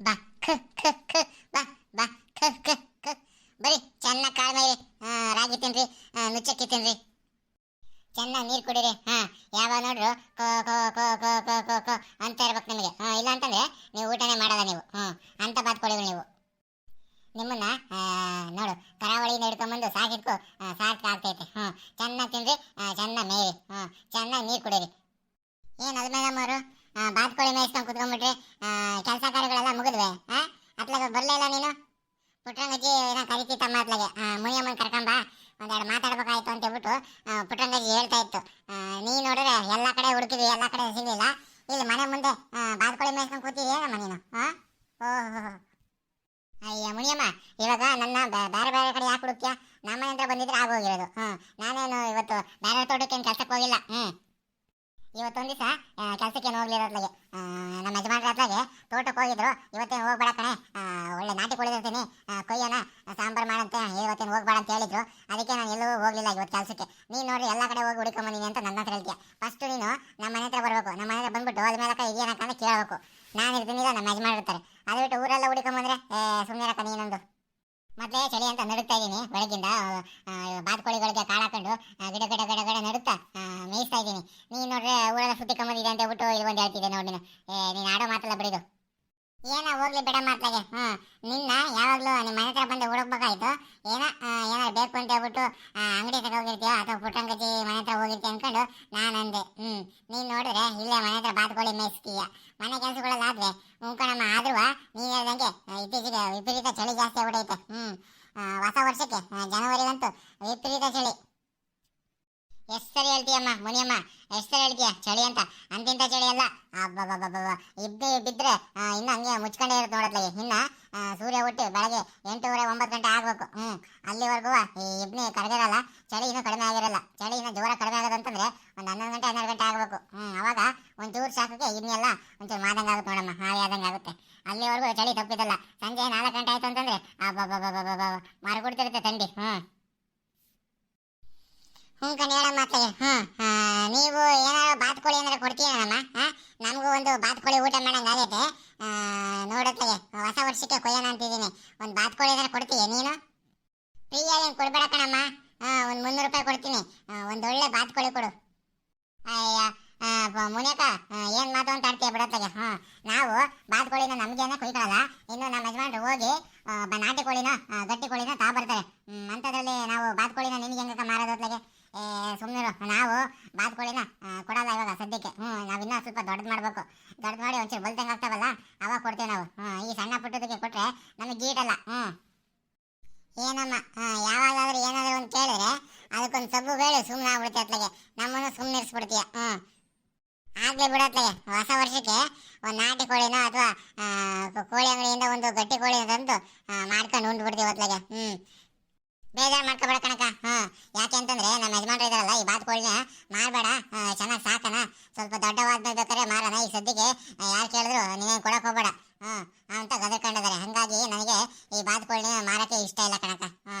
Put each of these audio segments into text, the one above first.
ಬಾ ಖ ಖ ಖ ಬಾ ಬಾ ಖ ಖ ಖ ಬರೀ ಚೆನ್ನಾಗಿ ಕಾಳು ಮೈರಿ ರಾಗಿ ತಿನ್ರಿ ನುಚ್ಚಕ್ಕಿ ತಿನ್ರಿ ಚೆನ್ನಾಗಿ ನೀರು ಕುಡೀರಿ ಯಾವಾಗ ನೋಡ್ರು ಕೋ ಕೋ ಕೋ ಕೋ ಕೋ ಕೋ ಕೋ ಅಂತ ಇರ್ಬೇಕು ನಿಮಗೆ ಇಲ್ಲ ಅಂತಂದ್ರೆ ನೀವು ಊಟನೇ ಮಾಡಲ್ಲ ನೀವು ಅಂತ ಬಾತ್ಕೊಳ್ಳಿಗಳು ನೀವು ನಿಮ್ಮನ್ನ ನೋಡು ಕರಾವಳಿಯಿಂದ ಹಿಡ್ಕೊಂಬಂದು ಸಾಕಿಟ್ಕೊ ಸಾಕು ಆಗ್ತೈತೆ ಚೆನ್ನಾಗಿ ತಿನ್ರಿ ಚೆನ್ನಾಗಿ ಮೇಯ್ರಿ ಚೆನ್ನಾಗಿ ನೀರು ಕುಡೀರಿ ಏನು ಅದು ಮೇಡಮ್ ಅವರು ಬಾತ್ಕೋಳಿ ಮೇಯಿಸ್ಕೊಂಡು ಕುತ್ಕೊಂಡ್ಬಿಟ್ರಿ ಕೆಲಸ ಕಾರ್ಯಗಳೆಲ್ಲ ಮುಗಿದ್ವೆ ಅತ್ಲಾಗ ಬರಲೇ ಇಲ್ಲ ನೀನು ಪುಟ್ರಂಗಜ್ಜಿ ಏನೋ ಕರಿತಿತ್ತಮ್ಮ ಅತ್ಲಾಗೆ ಮುನಿಯಮ್ಮನ ಕರ್ಕೊಂಬ ಒಂದೆರಡು ಮಾತಾಡ್ಬೇಕಾಯ್ತು ಅಂತ ಹೇಳ್ಬಿಟ್ಟು ಪುಟ್ರಂಗಜ್ಜಿ ಹೇಳ್ತಾ ಇತ್ತು ನೀ ನೋಡಿದ್ರೆ ಎಲ್ಲ ಕಡೆ ಹುಡುಕಿದ್ವಿ ಎಲ್ಲ ಕಡೆ ಸಿಗಲಿಲ್ಲ ಇಲ್ಲಿ ಮನೆ ಮುಂದೆ ಬಾತ್ಕೋಳಿ ಮೇಯಿಸ್ಕೊಂಡು ಕೂತಿದ್ದೀಯಮ್ಮ ನೀನು ಓಹೋ ಅಯ್ಯ ಮುನಿಯಮ್ಮ ಇವಾಗ ನನ್ನ ಬೇರೆ ಬೇರೆ ಕಡೆ ಯಾಕೆ ಹುಡುಕ್ತೀಯ ನಮ್ಮ ಮನೆ ಹತ್ರ ಬಂದಿದ್ರೆ ಆಗೋಗಿರೋದು ನಾನೇನು ಇವತ್ತು ಬೇರೆ ತೋಟಕ್ಕೇನು ಕೆಲ್ಸಕ್ಕೆ ಹೋಗಿಲ್ಲ ಇವತ್ತೊಂದು ದಿವಸ ಕೆಲಸಕ್ಕೇನು ಹೋಗ್ಲಿರೋದ್ಲಾಗೆ ನಮ್ಮ ಯಜಮಾನ್ರ ಹತ್ಲಾಗೆ ತೋಟಕ್ಕೆ ಹೋಗಿದ್ರು ಇವತ್ತೇನು ಹೋಗ್ಬೇಡ ಕಣೆ ಒಳ್ಳೆ ನಾಟಿ ಕೊಳಿದಿರ್ತೀನಿ ಕೊಯ್ಯೋಣ ಸಾಂಬಾರು ಮಾಡಂತೆ ಇವತ್ತೇನು ಹೋಗ್ಬೇಡ ಅಂತ ಹೇಳಿದ್ರು ಅದಕ್ಕೆ ನಾನು ಎಲ್ಲೂ ಹೋಗ್ಲಿಲ್ಲ ಇವತ್ತು ಕೆಲಸಕ್ಕೆ ನೀನು ನೋಡಿ ಎಲ್ಲ ಕಡೆ ಹೋಗಿ ಹುಡುಕೊಂಬಂದಿನಿ ಅಂತ ನನ್ನ ಹತ್ರ ಹೇಳ್ತೀಯ ಫಸ್ಟ್ ನೀನು ನಮ್ಮ ಮನೆ ಹತ್ರ ಬರಬೇಕು ನಮ್ಮ ಮನೆ ಹತ್ರ ಬಂದ್ಬಿಟ್ಟು ಅದ ಮೇಲೆ ಇದೆಯೇನಕ್ಕಂತ ಕೇಳಬೇಕು ನಾನು ಇರ್ತೀನಿಲ್ಲ ನಮ್ಮ ಯಜಮಾನ್ ಇರ್ತಾರೆ ಅದು ಬಿಟ್ಟು ಊರೆಲ್ಲ ಹುಡುಕೊಂಬಂದ್ರೆ ಸುಮ್ಮನೆ ರಕ್ಕ ನೀನೊಂದು ಮತ್ತೆ ಚಳಿ ಅಂತ ನಡುತ್ತಾ ಇದ್ದೀನಿ ಬೆಳಗಿಂದ ಬಾತ್ಕೋಳಿಗಳಿಗೆ ಕಾಳಾಕೊಂಡು ಗಿಡ ಗಿಡ ಗಿಡ ಗಿಡ ನಡುತ್ತಾ ಮೇಯಿಸ್ತಾ ಇದ್ದೀನಿ ನೀನು ನೋಡ್ರೆ ಊರೆಲ್ಲ ಸುತ್ತಿ ಕಂಬಂದಿದೆ ಅಂತ ಹೇಳ್ಬಿಟ್ಟು ಇಲ್ಲಿ ಒಂದು ಹೇಳ್ತಿದ್ದೆ ನೋಡಿ ನೀನು ಆಡೋ ಮಾತಲ್ಲ ಬಿಡಿದು ಏನ ಹೋಗ್ಲಿ ಬಿಡ ಮಾತ್ಲಾಗೆ ನಿನ್ನ ಯಾವಾಗಲೂ ನಿಮ್ಮ ಮನೆ ಹತ್ರ ಬಂದು ಹುಡುಕ್ಬೇಕಾಯ್ತು ಏನಾರು ಬೇಕು ಅಂತ ಹೇಳ್ಬಿಟ್ಟು ಅಂಗಡಿ ಹತ್ರ ಹೋಗಿರ್ತೀಯೋ ಅಥವಾ ಪುಟ್ಟಂಗಜ್ಜಿ ಮನೆ ಹತ್ರ ಹೋಗಿರ್ತೀಯ ಅನ್ಕೊಂಡು ನಾನು ಅಂದೆ ನೀನು ನೋಡಿದ್ರೆ ಇಲ್ಲೇ ಮನೆ ಹತ್ರ ಬಾತ್ಕೋಳಿ ಮೇಯಿಸ್ತೀಯ ಮನೆ ಕೆಲಸಗಳೆಲ್ಲ ಆದ್ರೆ ಉಂಕಣಮ್ಮ ಆದ್ರೂ ನೀನು ಹೇಳ್ದಂಗೆ ಇತ್ತೀಚೆಗೆ ವಿಪರೀತ ಚಳಿ ಜಾಸ್ತಿ ಆಗ್ಬಿಡೈತೆ ಹೊಸ ವರ್ಷಕ್ಕೆ ಜನವರಿಗಂತೂ ವಿಪರೀತ ಚಳಿ ಎಷ್ಟು ಸರಿ ಹೇಳ್ತೀಯಮ್ಮ ಮುನಿಯಮ್ಮ ಎಷ್ಟು ಸರಿ ಹೇಳ್ತೀಯ ಚಳಿ ಅಂತ ಅಂತಿಂತ ಚಳಿ ಅಲ್ಲ ಅಬ್ಬಬ್ಬಬ್ಬ ಬಿದ್ದರೆ ಇನ್ನು ಹಂಗೆ ಮುಚ್ಕೊಂಡೇ ಇರುತ್ತೆ ನೋಡತ್ಲಾಗೆ ಇನ್ನು ಸೂರ್ಯ ಹುಟ್ಟಿ ಬೆಳಗ್ಗೆ 8:30 9 ಗಂಟೆ ಆಗ್ಬೇಕು ಅಲ್ಲಿವರೆಗೂ ಈ ಇಬ್ನಿ ಕಡಿದಿರಲ್ಲ ಚಳಿ ಇನ್ನೂ ಕಡಿಮೆ ಆಗಿರಲ್ಲ ಚಳಿ ಇನ್ನೂ ಜೋರ ಕಡಿಮೆ ಆಗೋದಂತಂದ್ರೆ ಒಂದು 11 ಗಂಟೆ 12 ಗಂಟೆ ಆಗಬೇಕು ಅವಾಗ ಒಂಚೂರು ಶಾಖಕ್ಕೆ ಇನ್ನೆಲ್ಲ ಒಂಚೂರು ಮಾದಂಗೆ ಆಗುತ್ತೆ ನೋಡಮ್ಮ ಹಾವಿ ಆದಂಗೆ ಆಗುತ್ತೆ ಅಲ್ಲಿವರೆಗೂ ಚಳಿ ತಪ್ಪಿದಲ್ಲ ಸಂಜೆ 4 ಗಂಟೆ ಆಯ್ತು ಅಂತಂದ್ರೆ ಅಬ್ಬಬ್ಬಬ್ಬಬ್ಬ ಮಾರ್ಕೊಡ್ತಿರುತ್ತೆ ಥಂಡಿ ಕಣ್ ಹೇಳ ಮಾತಾಗೆ ನೀವು ಏನಾದ್ರು ಬಾತ್ಕೋಳಿ ಏನಾರು ಕೊಡ್ತೀರಮ್ಮ ನಮಗೂ ಒಂದು ಬಾತ್ಕೋಳಿ ಊಟ ಮಾಡಂಗೆ ಆಗೈತೆ ನೋಡತ್ಲಾಗೆ ಹೊಸ ವರ್ಷಕ್ಕೆ ಕೊಯ್ಯೋಣ ಅಂತಿದ್ದೀನಿ ಒಂದು ಬಾತ್ಕೋಳಿ ಏನಾರು ಕೊಡ್ತೀಯ ನೀನು ಫ್ರೀಯಾಗಿ ಏನು ಕೊಡ್ಬೇಡ ಕಣಮ್ಮ ಒಂದು 300 ರೂಪಾಯಿ ಕೊಡ್ತೀನಿ ಒಂದು ಒಳ್ಳೆ ಬಾತ್ಕೋಳಿ ಕೊಡು ಅಯ್ಯ ಮುನಿಯಕ್ಕ ಏನು ಮಾತು ಅಂತ ಆಡ್ತೀಯ ಬಿಡತ್ಲಾಗೆ ನಾವು ಬಾತ್ಕೋಳಿನ ನಮಗೇನ ಕೊಯ್ಕೊಳ್ಳಲ್ಲ ಇನ್ನು ನಮ್ಮ ಯಜಮಾನ್ರು ಹೋಗಿ ನಾಟಿ ಕೋಳಿನ ಗಟ್ಟಿ ಕೋಳಿನ ಬರ್ತಾರೆ ಅಂಥದ್ರಲ್ಲಿ ನಾವು ಬಾತ್ಕೋಳಿನ ನಿನಗೆ ಹೆಂಗಕ್ಕ ಮಾರೋದತ್ಲಾಗೆ ಸುಮ್ಮನೆ ನಾವು ಬಾತ್ಕೋಳಿನ ಕೊಡಲ್ಲ ಇವಾಗ ಸದ್ಯಕ್ಕೆ ನಾವಿನ್ನ ಸ್ವಲ್ಪ ದೊಡ್ಡದು ಮಾಡಬೇಕು ದೊಡ್ಡದು ಮಾಡಿ ಒಂಚೂರು ಬಲ್ತಂಗೆ ಆಗ್ತಾವಲ್ಲ ಅವಾಗ ಕೊಡ್ತೇವೆ ನಾವು ಈ ಸಣ್ಣ ಪುಟ್ಟದಕ್ಕೆ ಕೊಟ್ಟರೆ ನಮಗೆ ಗೀಟಲ್ಲ ಏನಮ್ಮ ಯಾವಾಗಾದ್ರೂ ಏನಾದರೂ ಒಂದು ಕೇಳಿದ್ರೆ ಅದಕ್ಕೊಂದು ಸಬ್ಬು ಬೇಳೆ ಸುಮ್ಮನೆ ಆಗ್ಬಿಡುತ್ತೆ ಅತ್ಲಾಗೆ ನಮ್ಮನ್ನು ಸುಮ್ಮನೆ ಇರಿಸ್ಬಿಡ್ತೀಯ ಆಗಲೇ ಬಿಡತ್ಲಾಗೆ ಹೊಸ ವರ್ಷಕ್ಕೆ ಒಂದು ನಾಟಿ ಕೋಳಿನೋ ಅಥವಾ ಕೋಳಿ ಅಂಗಡಿಯಿಂದ ಒಂದು ಗಟ್ಟಿ ಕೋಳಿನ ತಂದು ಮಾಡ್ಕೊಂಡು ಉಂಡ್ಬಿಡ್ತೀವಿ ಅತ್ಲಾಗೆ ಬೇಜಾರು ಮಾಡ್ಕೊಬೇಡ ಕಣಕ ಯಾಕೆ ಅಂತಂದ್ರೆ ನಮ್ಮ ಯಜಮಾನ್ರು ಇದಾರಲ್ಲ ಈ ಬಾತ್ಕೋಳಿನ ಮಾಡಬೇಡ ಚೆನ್ನಾಗಿ ಸಾಕಣ ಸ್ವಲ್ಪ ದೊಡ್ಡವಾದ ಬೇಕಾದ್ರೆ ಮಾರೋಣ ಈ ಸದ್ಯಕ್ಕೆ ಯಾರು ಕೇಳಿದ್ರು ನೀನೇನು ಕೊಡಕ್ಕೆ ಹೋಗ್ಬೇಡ ಅಂತ ಗದರ್ಕೊಂಡಿದ್ದಾರೆ ಹಾಗಾಗಿ ನನಗೆ ಈ ಬಾತ್ಕೋಳಿನ ಮಾರಕ್ಕೆ ಇಷ್ಟ ಇಲ್ಲ ಕಣಕ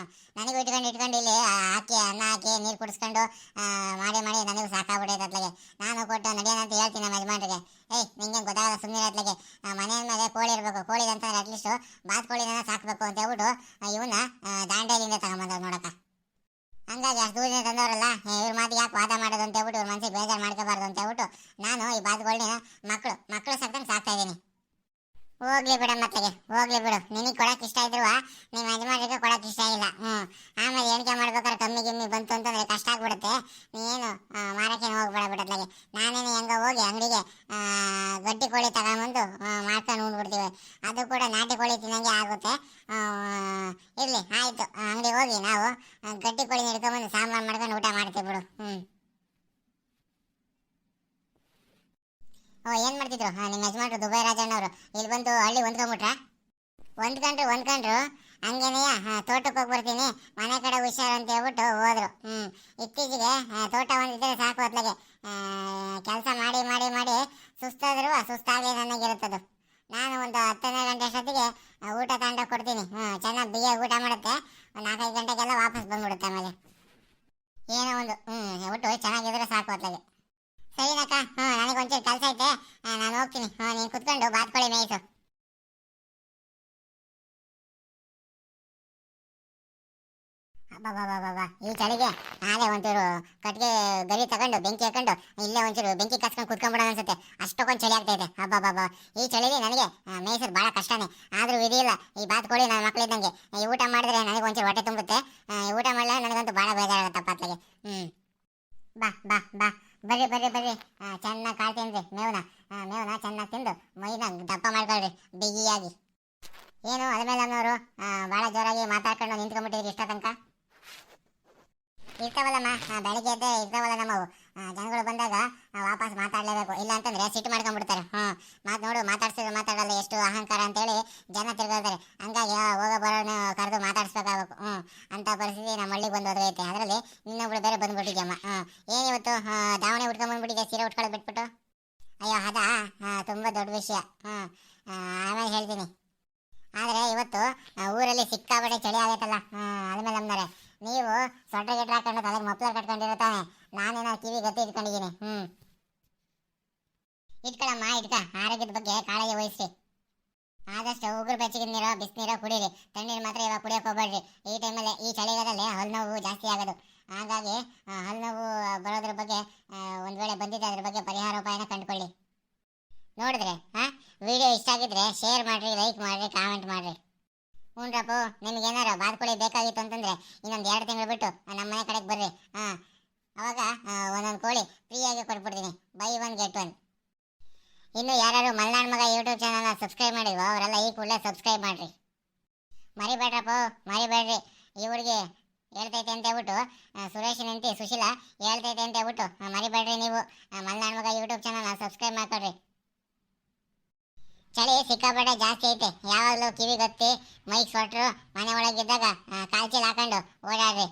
ನನಗೂ ಇಟ್ಕೊಂಡು ಇಲ್ಲಿ ಹಾಕಿ ಅನ್ನ ಹಾಕಿ ನೀರು ಕುಡಿಸ್ಕೊಂಡು ಮಾಡಿ ಮಾಡಿ ನನಗೂ ಸಾಕಾಗ್ಬಿಟ್ಟೈತೆ ಅತ್ಲಾಗೆ ನಾನು ಕೊಟ್ಟು ನಡೆಯೋಣ ಅಂತ ಹೇಳ್ತೀನಿ ನಮ್ಮ ಯಜಮಾನ್ರಿಗೆ ನಿಂಗೆ ಗೊತ್ತಾಗಲ್ಲ ಸುಮ್ಮನೆ ಅತ್ಲಾಗೆ ಮನೆ ಮೇಲೆ ಕೋಳಿ ಇರಬೇಕು ಕೋಳಿ ಅಂತಂದ್ರೆ ಅಟ್ಲೀಸ್ಟ್ ಬಾತ್ಕೋಳಿನ ಸಾಕಬೇಕು ಅಂತ ಹೇಳ್ಬಿಟ್ಟು ಇವನ್ನ ದಾಂಡೇಲಿಂದ ತಗೊಂಬಂದವ್ರು ನೋಡಕ್ಕ ಹಂಗಾಗಿ ಅಷ್ಟು ದೂರದಿಂದ ತಂದವರಲ್ಲ ಇವ್ರ ಮಾತು ಯಾಕೆ ವಾದ ಮಾಡೋದು ಅಂತ ಹೇಳ್ಬಿಟ್ಟು ಇವ್ರ ಮನಸ್ಸಿಗೆ ಬೇಜಾರು ಮಾಡ್ಕೋಬಾರ್ದು ಅಂತ ಹೇಳ್ಬಿಟ್ಟು ನಾನು ಈ ಬಾತ್ಕೋಳಿನ ಮಕ್ಕಳು ಸಾಕ್ದಂಗೆ ಸಾಕ್ತಾ ಇದ್ದೀನಿ ಹೋಗ್ಲಿ ಬಿಡ ಮತ್ತೆಗೆ ಹೋಗ್ಲಿ ಬಿಡು ನಿನಗೆ ಕೊಡಕ್ಕೆ ಇಷ್ಟ ಇದ್ರು ನಿಮ್ಮ ಯಜಮಾನ್ರಿಗೆ ಕೊಡಕ್ಕೆ ಇಷ್ಟ ಇಲ್ಲ ಆಮೇಲೆ ಎಣಿಕೆ ಮಾಡ್ಬೇಕಾದ್ರೆ ಕಮ್ಮಿ ಗಿಮ್ಮಿ ಬಂತು ಅಂತಂದ್ರೆ ಕಷ್ಟ ಆಗ್ಬಿಡುತ್ತೆ ನೀನು ಮಾರಕ್ಕೇನು ಹೋಗ್ಬೇಡ ಬಿಡತ್ಲಾಗೆ ನಾನೇನು ಹೆಂಗ ಹೋಗಿ ಅಂಗಡಿಗೆ ಗಟ್ಟಿ ಕೋಳಿ ತಗೊಂಬಂದು ಮಾಡ್ಕೊಂಡು ಉಂಡ್ಬಿಡ್ತೀವಿ ಅದು ಕೂಡ ನಾಟಿ ಕೋಳಿ ತಿನ್ನಂಗೆ ಆಗುತ್ತೆ ಇರಲಿ ಆಯಿತು ಅಂಗಡಿಗೆ ಹೋಗಿ ನಾವು ಗಟ್ಟಿ ಕೋಳಿ ಹಿಡ್ಕೊಂಬಂದು ಸಾಂಬಾರು ಮಾಡ್ಕೊಂಡು ಊಟ ಮಾಡ್ತೀವಿ ಬಿಡು ಏನು ಮಾಡ್ತಿದ್ರು ನಿಮ್ಮ ಯಜಮಾನ್ರು ದುಬೈ ರಾಜಣ್ಣವರು ಇಲ್ಲಿ ಬಂದು ಹಳ್ಳಿ ಹೊಂದ್ಕೊಂಡ್ರು ಹಂಗೇನೆಯ ತೋಟಕ್ಕೆ ಹೋಗಿ ಬರ್ತೀನಿ ಮನೆ ಕಡೆ ಹುಷಾರು ಅಂತ ಹೇಳ್ಬಿಟ್ಟು ಹೋದ್ರು ಇತ್ತೀಚೆಗೆ ತೋಟ ಒಂದಿದ್ರೆ ಸಾಕು ಹೊತ್ಲಾಗೆ ಕೆಲಸ ಮಾಡಿ ಮಾಡಿ ಮಾಡಿ ಸುಸ್ತಾಗಲಿ ನನಗಿರುತ್ತದು ನಾನು ಒಂದು 10 ಗಂಟೆ ಅಷ್ಟೊತ್ತಿಗೆ ಊಟ ತಗೊಂಡು ಕೊಡ್ತೀನಿ ಚೆನ್ನಾಗಿ ಬಿಗಿಯಾಗಿ ಊಟ ಮಾಡುತ್ತೆ ಒಂದು 4-5 ಗಂಟೆಗೆಲ್ಲ ವಾಪಸ್ ಬಂದ್ಬಿಡುತ್ತೆ ಆಮೇಲೆ ಏನೋ ಒಂದು ಒಟ್ಟು ಚೆನ್ನಾಗಿದ್ರೆ ಸಾಕು ಹೊತ್ಲಾಗೆ ಸರಿನಕ್ಕ ನನಗೆ ಒಂಚೂರು ಕೆಲಸ ಐತೆ ನಾನು ಹೋಗ್ತೀನಿ ನೀನು ಕುತ್ಕೊಂಡು ಬಾತ್ಕೋಳಿ ಮೇಯಿಸು ಅಬ್ಬಬ್ಬಬ್ಬಬ್ಬ ಈ ಚಳಿಗೆ ನಾಳೆ ಒಂಚೂರು ಕಟ್ಟಿಗೆ ಗರಿ ತಗೊಂಡು ಬೆಂಕಿ ಹಾಕೊಂಡು ಇಲ್ಲೇ ಒಂಚೂರು ಬೆಂಕಿ ಕಾಸ್ಕೊಂಡು ಕುತ್ಕೊಂಡ್ಬಿಡೋಣ ಅನ್ಸುತ್ತೆ. ಅಷ್ಟೊಂದು ಚಳಿ ಆಗ್ತೈತೆ. ಅಬ್ಬಬ್ಬಬ್ಬ ಈ ಚಳಿಲಿ ನನಗೆ ಮೇಯ್ಸೋದು ಭಾಳ ಕಷ್ಟನೇ. ಆದರೂ ವಿಧಿ ಇಲ್ಲ. ಈ ಬಾತ್ಕೋಳಿ ನನ್ನ ಮಕ್ಕಳಿದ್ದಂಗೆ ಈ ಊಟ ಮಾಡಿದ್ರೆ ನನಗೆ ಒಂಚೂರು ಹೊಟ್ಟೆ ತುಂಬುತ್ತೆ. ಈ ಊಟ ಮಾಡಲ್ಲ ನನಗಂತೂ ಭಾಳ ಬೇಜಾರಾಗತ್ತಪ್ಪ ಅತ್ಲಾಗೆ. ಬಾ ಬಾ ಬಾ ಬರ್ರಿ ಬರ್ರಿ ಬರ್ರಿ. ಚೆನ್ನಾಗಿ ಕಾಳ್ತೀನಿ ರೀ ಮೇವನ. ಮೇವನ ಚೆನ್ನಾಗಿ ತಿಂದು ಮೈನ ದಪ್ಪ ಮಾಡ್ಕೊಳ್ರಿ ಬಿಗಿಯಾಗಿ. ಏನು ಅದ್ಮೇಲೆ ಭಾಳ ಜೋರಾಗಿ ಮಾತಾಡ್ಕೊಂಡು ನಿಂತ್ಕೊಂಡ್ಬಿಟ್ಟಿದ್ರಿ ಇಷ್ಟ ತನಕ. ಇರ್ತಾವಲ್ಲಮ್ಮ, ಬೆಳಿಗ್ಗೆ ಎದ್ದೆ ಇರ್ತಾವಲ್ಲ ನಮ್ಮವು. ಜನಗಳು ಬಂದಾಗ ವಾಪಸ್ ಮಾತಾಡಲೇಬೇಕು, ಇಲ್ಲ ಅಂತಂದ್ರೆ ಸಿಟ್ಟು ಮಾಡ್ಕೊಂಡ್ಬಿಡ್ತಾರೆ. ನೋಡು ಮಾತಾಡ್ಸಿದ್ರೆ ಮಾತಾಡಲ್ಲ, ಎಷ್ಟು ಅಹಂಕಾರ ಅಂತೇಳಿ ಜನ ತಿರ್ಗೋತಾರೆ. ಹಂಗಾಗಿ ಹೋಗೋ ಬರೋನು ಕರೆದು ಮಾತಾಡಿಸ್ಬೇಕಾಗಬೇಕು. ಅಂತ ಪರಿಸ್ಥಿತಿ ನಮ್ಮ ಹಳ್ಳಿಗೆ ಬಂದು ಹೋದ್ರೈತೆ. ಅದರಲ್ಲಿ ಇನ್ನೊಬ್ಳು ಬೇರೆ ಬಂದ್ಬಿಟ್ಟಿದ್ಯಮ್ಮ. ಏನಿವತ್ತು ದಾವಣಿ ಉಟ್ಕೊಂಡ್ಬಂದ್ಬಿಟ್ಟಿದ್ದೆ, ಸೀರೆ ಉಟ್ಕೊಳ್ಳೋದು ಬಿಟ್ಬಿಟ್ಟು. ಅಯ್ಯೋ ಅದಾ, ತುಂಬ ದೊಡ್ಡ ವಿಷಯ. ಆಮೇಲೆ ಹೇಳ್ತೀನಿ. ಆದರೆ ಇವತ್ತು ಊರಲ್ಲಿ ಸಿಕ್ಕಾಬಟ್ಟೆ ಚಳಿ ಆಗೈತಲ್ಲ. ಅದ್ಮೇಲೆ ನಮ್ದರೆ ನೀವು ಸ್ವೆಟರ್ ಗಿಟ್ರ್ ಹಾಕೊಂಡು ತಲೆಗೆ ಮಫ್ಲರ್ ಕಟ್ಕೊಂಡಿರುತ್ತಾನೆ. ನಾನೇನೋ ಕಿವಿ ಗತಿ ಇಟ್ಕೊಂಡಿದ್ದೀನಿ. ಇಟ್ಕೊಳಮ್ಮ ಇಟ್ಕ. ಆರೋಗ್ಯದ ಬಗ್ಗೆ ಕಾಳಜಿ ವಹಿಸಿ. ಆದಷ್ಟು ಉಗುರು ಬೆಚ್ಚಗಿನ ನೀರು ಬಿಸಿನೀರು ಕುಡೀರಿ. ತಣ್ಣೀರು ಮಾತ್ರ ಇವಾಗ ಕುಡಿಯೋಕೆ ಹೋಗ್ಬೇಡ್ರಿ. ಈ ಟೈಮಲ್ಲಿ ಈ ಚಳಿಗಾಲದಲ್ಲಿ ಹಲ್ಲು ನೋವು ಜಾಸ್ತಿ ಆಗೋದು. ಹಾಗಾಗಿ ಹಲ್ಲು ನೋವು ಬರೋದ್ರ ಬಗ್ಗೆ ಒಂದು ವೇಳೆ ಬಂದಿದ್ದೆ ಅದ್ರ ಬಗ್ಗೆ ಪರಿಹಾರ ಉಪಾಯನ ಕಂಡುಕೊಳ್ಳಿ. ನೋಡಿದ್ರೆ ವಿಡಿಯೋ ಇಷ್ಟ ಆಗಿದ್ರೆ ಶೇರ್ ಮಾಡಿರಿ, ಲೈಕ್ ಮಾಡಿರಿ, ಕಾಮೆಂಟ್ ಮಾಡಿರಿ. ಹ್ಞೂನ್ರಪ್ಪು, ನಿಮ್ಗೇನಾರು ಬಾತ್ಕೋಳಿ ಬೇಕಾಗಿತ್ತು ಅಂತಂದರೆ ಇನ್ನೊಂದು 2 ತಿಂಗಳು ಬಿಟ್ಟು ನಮ್ಮ ಮನೆ ಕಡೆಗೆ ಬರ್ರಿ. ಅವಾಗ ಒಂದೊಂದು ಕೋಳಿ ಫ್ರೀಯಾಗಿ ಕೊಟ್ಬಿಡ್ತೀನಿ. Buy 1 get 1. ಇನ್ನು ಯಾರು ಮಲ್ನಾಡ್ ಮಗ ಯೂಟ್ಯೂಬ್ ಚಾನಲ್ನ ಸಬ್ಸ್ಕ್ರೈಬ್ ಮಾಡಿಲ್ವೋ ಅವರೆಲ್ಲ ಈ ಕೂಡಲೇ ಸಬ್ಸ್ಕ್ರೈಬ್ ಮಾಡಿರಿ. ಮರಿಬೇಡ್ರಪ್ಪು, ಮರಿಬೇಡ್ರಿ. ಈ ಹುಡುಗಿ ಹೇಳ್ತೈತೆ ಅಂತ ಹೇಳ್ಬಿಟ್ಟು, ಸುರೇಶನ್ ಹೆಂಡತಿ ಸುಶೀಲಾ ಹೇಳ್ತೈತೆ ಅಂತ ಹೇಳ್ಬಿಟ್ಟು ಮರಿಬೇಡ್ರಿ. ನೀವು ಮಲ್ನಾಡ್ ಮಗ ಯೂಟ್ಯೂಬ್ ಚಾನಲ್ನ ಸಬ್ಸ್ಕ್ರೈಬ್ ಮಾಡ್ಕೊಡ್ರಿ. ಚಳಿ ಸಿಕ್ಕಾಪಟ್ಟೆ ಜಾಸ್ತಿ ಐತೆ. ಯಾವಾಗಲೂ ಕಿವಿಗೊತ್ತಿ ಮೈಕ್ ಸ್ವೆಟ್ರು ಮನೆ ಒಳಗಿದ್ದಾಗ ಕಾಲ್ಚೀಲ ಹಾಕೊಂಡು ಓಡಾಡ್ರಿ.